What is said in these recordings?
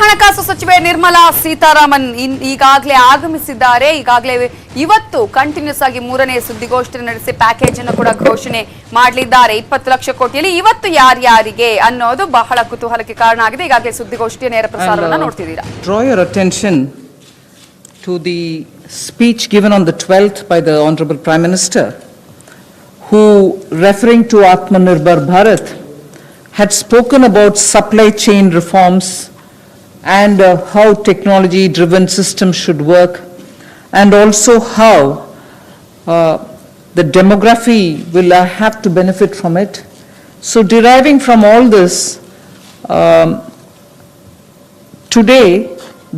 ಹಣಕಾಸು ಸಚಿವೆ ನಿರ್ಮಲಾ ಸೀತಾರಾಮನ್ ಈಗಾಗಲೇ ಆಗಮಿಸಿದ್ದಾರೆ. ಈಗಾಗಲೇ ಇವತ್ತು ಕಂಟಿನ್ಯೂಸ್ ಆಗಿ ಮೂರನೇ ಸುದ್ದಿಗೋಷ್ಠಿ ನಡೆಸಿ ಪ್ಯಾಕೇಜ್ ಅನ್ನು ಕೂಡ ಘೋಷಣೆ ಮಾಡಲಿದ್ದಾರೆ. 20 ಲಕ್ಷ ಕೋಟಿಯಲ್ಲಿ ಇವತ್ತು ಯಾರ್ಯಾರಿಗೆ ಅನ್ನೋದು ಬಹಳ ಕುತೂಹಲಕ್ಕೆ ಕಾರಣ ಆಗಿದೆ. ಈಗಾಗಲೇ ಸುದ್ದಿಗೋಷ್ಠಿಯ ನೇರ ಪ್ರಸಾರವನ್ನು ನೋಡ್ತಿದ್ದೀರಾ. Draw your attention to the speech given on the 12th by the Honorable Prime Minister, who, referring to Atmanirbhar Bharat, had spoken about supply chain reforms and how technology-driven systems should work, and also how the demography will have to benefit from it. So deriving from all this, today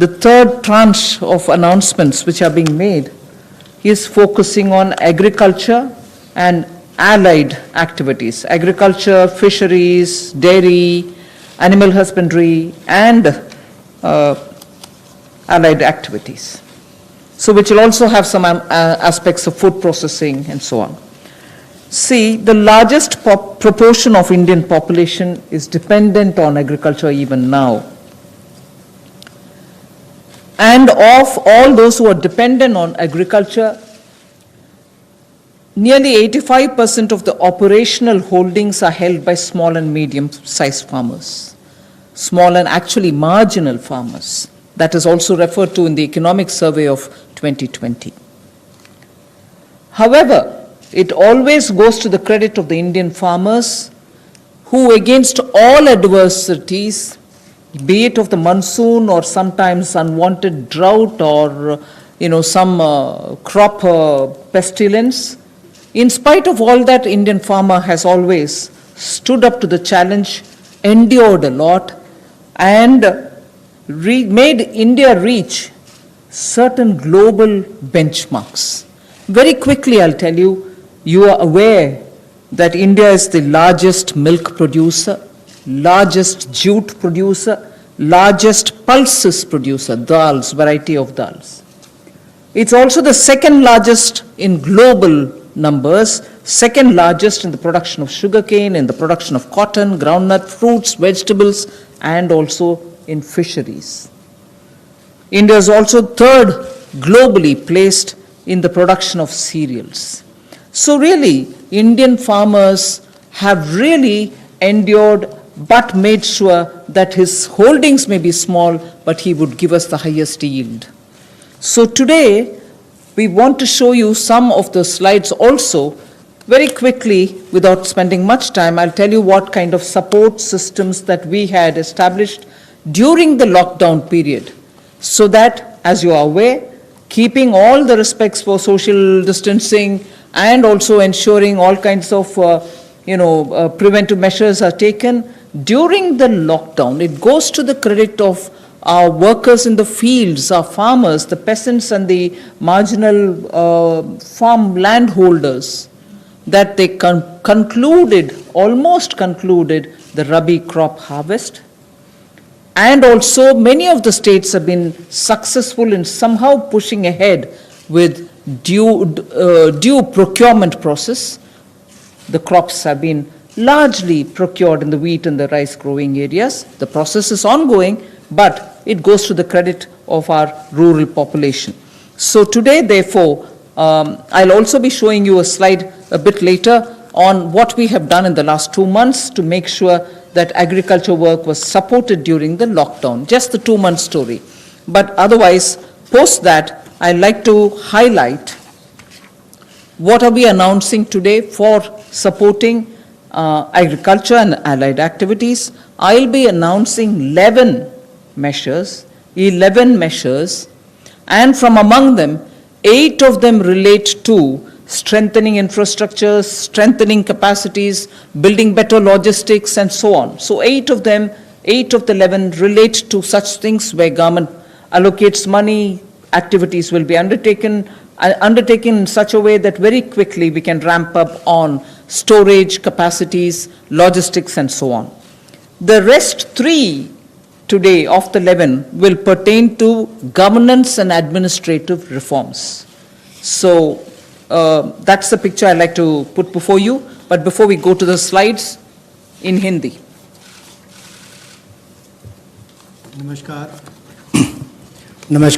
the third tranche of announcements which are being made is focusing on agriculture and allied activities. Agriculture, fisheries, dairy, animal husbandry, and allied activities. So which will also have some aspects of food processing and so on. See, the largest proportion of Indian population is dependent on agriculture even now. And of all those who are dependent on agriculture, nearly 85% of the operational holdings are held by small and medium-sized farmers. Small and actually marginal farmers. That is also referred to in the economic survey of 2020. However, it always goes to the credit of the Indian farmers who, against all adversities, be it of the monsoon or sometimes unwanted drought or some crop pestilence, in spite of all that, Indian farmer has always stood up to the challenge, endured a lot, and made India reach certain global benchmarks. Very quickly, I'll tell you, you are aware that India is the largest milk producer, largest jute producer, largest pulses producer, dals, variety of dals. It's also the second largest in global numbers, second largest in the production of sugarcane, in the production of cotton, groundnut, fruits, vegetables, and also in fisheries. India is also third globally placed in the production of cereals. So really, Indian farmers have really endured but made sure that his holdings may be small, but he would give us the highest yield. So today, we want to show you some of the slides also. Very quickly, without spending much time, I'll tell you what kind of support systems that we had established during the lockdown period, so that, as you are aware, keeping all the respects for social distancing and also ensuring all kinds of preventive measures are taken during the lockdown. It goes to the credit of our workers in the fields, our farmers, the peasants and the marginal farm landholders, that they almost concluded the Rabi crop harvest. And also many of the states have been successful in somehow pushing ahead with due procurement process. The crops have been largely procured in the wheat and the rice growing areas. The process is ongoing, but it goes to the credit of our rural population. So today, therefore, I'll also be showing you a slide a bit later on what we have done in the last 2 months to make sure that agriculture work was supported during the lockdown. Just the 2-month story. But otherwise, post that, I'd like to highlight what are we announcing today for supporting agriculture and allied activities. I'll be announcing 11 measures, and from among them, 8 of them relate to strengthening infrastructure, strengthening capacities, building better logistics, and so on. So 8 of the 11 relate to such things where government allocates money, activities will be undertaken in such a way that very quickly we can ramp up on storage capacities, logistics, and so on. The rest 3 today of the 11 will pertain to governance and administrative reforms. So that's the picture I'd like to put before you. But before we go to the slides, in Hindi. नमस्कार नमस्कार